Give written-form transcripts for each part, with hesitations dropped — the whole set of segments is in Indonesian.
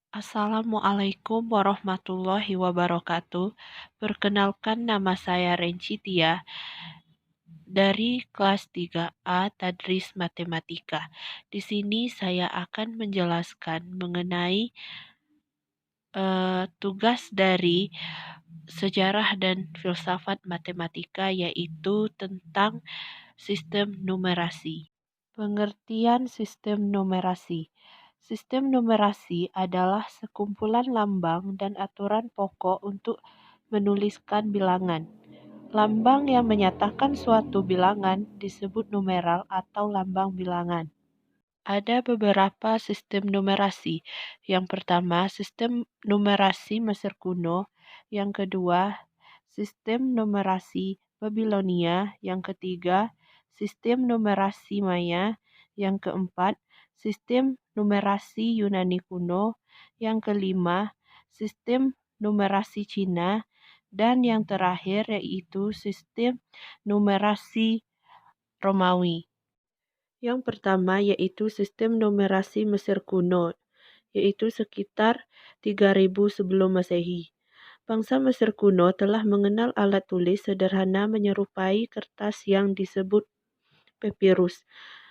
Assalamualaikum warahmatullahi wabarakatuh. Perkenalkan, nama saya Renci Tia dari kelas 3A Tadris Matematika. Di sini saya akan menjelaskan mengenai tugas dari sejarah dan filsafat matematika, yaitu tentang sistem numerasi. Pengertian sistem numerasi. Sistem numerasi adalah sekumpulan lambang dan aturan pokok untuk menuliskan bilangan. Lambang yang menyatakan suatu bilangan disebut numeral atau lambang bilangan. Ada beberapa sistem numerasi. Yang pertama, sistem numerasi Mesir kuno. Yang kedua, sistem numerasi Babilonia. Yang ketiga, sistem numerasi Maya. Yang keempat, sistem numerasi Yunani kuno. Yang kelima, sistem numerasi Cina. Dan yang terakhir yaitu sistem numerasi Romawi. Yang pertama yaitu sistem numerasi Mesir kuno, yaitu sekitar 3000 sebelum Masehi. Bangsa Mesir kuno telah mengenal alat tulis sederhana menyerupai kertas yang disebut papirus.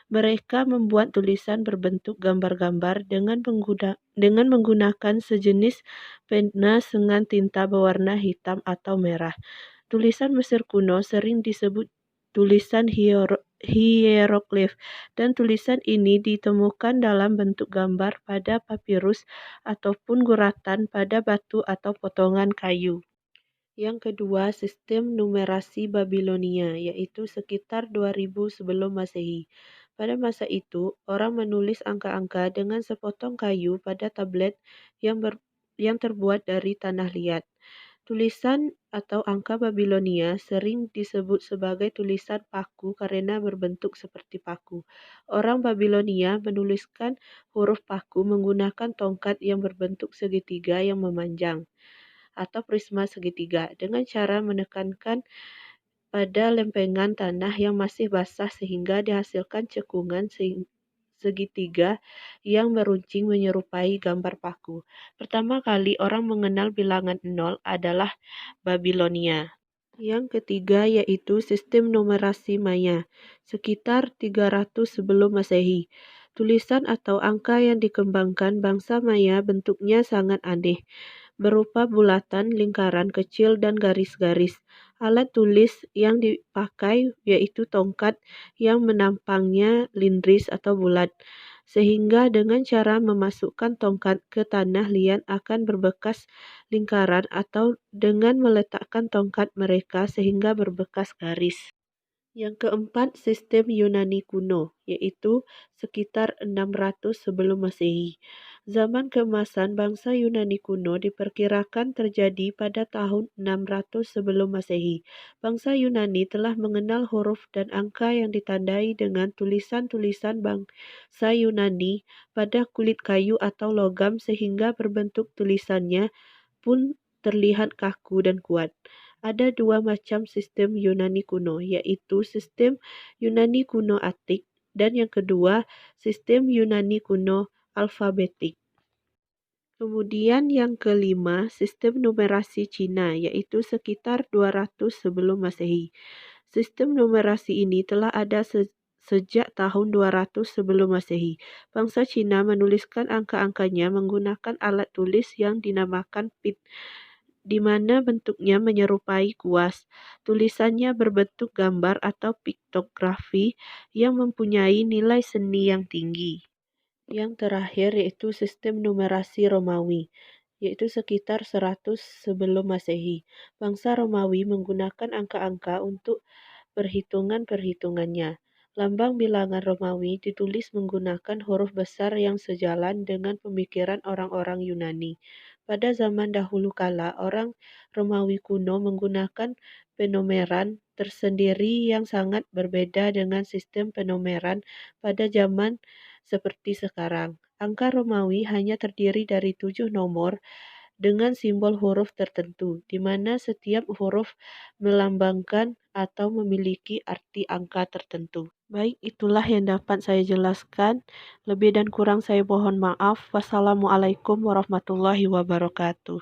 Mereka membuat tulisan berbentuk gambar-gambar dengan menggunakan sejenis pena dengan tinta berwarna hitam atau merah. Tulisan Mesir kuno sering disebut tulisan hieroglif, dan tulisan ini ditemukan dalam bentuk gambar pada papirus ataupun guratan pada batu atau potongan kayu. Yang kedua, sistem numerasi Babilonia, yaitu sekitar 2000 sebelum Masehi. Pada masa itu, orang menulis angka-angka dengan sepotong kayu pada tablet yang terbuat dari tanah liat. Tulisan atau angka Babilonia sering disebut sebagai tulisan paku karena berbentuk seperti paku. Orang Babilonia menuliskan huruf paku menggunakan tongkat yang berbentuk segitiga yang memanjang atau prisma segitiga dengan cara menekankan pada lempengan tanah yang masih basah sehingga dihasilkan cekungan segitiga yang meruncing menyerupai gambar paku. Pertama kali orang mengenal bilangan 0 adalah Babilonia. Yang ketiga yaitu sistem numerasi Maya, sekitar 300 sebelum Masehi. Tulisan atau angka yang dikembangkan bangsa Maya bentuknya sangat aneh, berupa bulatan, lingkaran kecil, dan garis-garis. Alat tulis yang dipakai yaitu tongkat yang menampangnya lindris atau bulat, sehingga dengan cara memasukkan tongkat ke tanah liat akan berbekas lingkaran atau dengan meletakkan tongkat mereka sehingga berbekas garis. Yang keempat, sistem Yunani kuno, yaitu sekitar 600 sebelum Masehi. Zaman keemasan bangsa Yunani kuno diperkirakan terjadi pada tahun 600 sebelum Masehi. Bangsa Yunani telah mengenal huruf dan angka yang ditandai dengan tulisan-tulisan bangsa Yunani pada kulit kayu atau logam sehingga berbentuk tulisannya pun terlihat kaku dan kuat. Ada dua macam sistem Yunani kuno, yaitu sistem Yunani kuno Atik dan yang kedua, sistem Yunani kuno alfabetik. Kemudian yang kelima, sistem numerasi Cina, yaitu sekitar 200 sebelum Masehi. Sistem numerasi ini telah ada sejak tahun 200 sebelum Masehi. Bangsa Cina menuliskan angka-angkanya menggunakan alat tulis yang dinamakan pit, di mana bentuknya menyerupai kuas. Tulisannya berbentuk gambar atau piktografi yang mempunyai nilai seni yang tinggi. Yang terakhir yaitu sistem numerasi Romawi, yaitu sekitar 100 sebelum Masehi. Bangsa Romawi menggunakan angka-angka untuk perhitungan-perhitungannya. Lambang bilangan Romawi ditulis menggunakan huruf besar yang sejalan dengan pemikiran orang-orang Yunani. Pada zaman dahulu kala, orang Romawi kuno menggunakan penomeran tersendiri yang sangat berbeda dengan sistem penomeran pada zaman seperti sekarang. Angka Romawi hanya terdiri dari 7 nomor dengan simbol huruf tertentu, di mana setiap huruf melambangkan atau memiliki arti angka tertentu. Baik, itulah yang dapat saya jelaskan. Lebih dan kurang saya mohon maaf. Wassalamualaikum warahmatullahi wabarakatuh.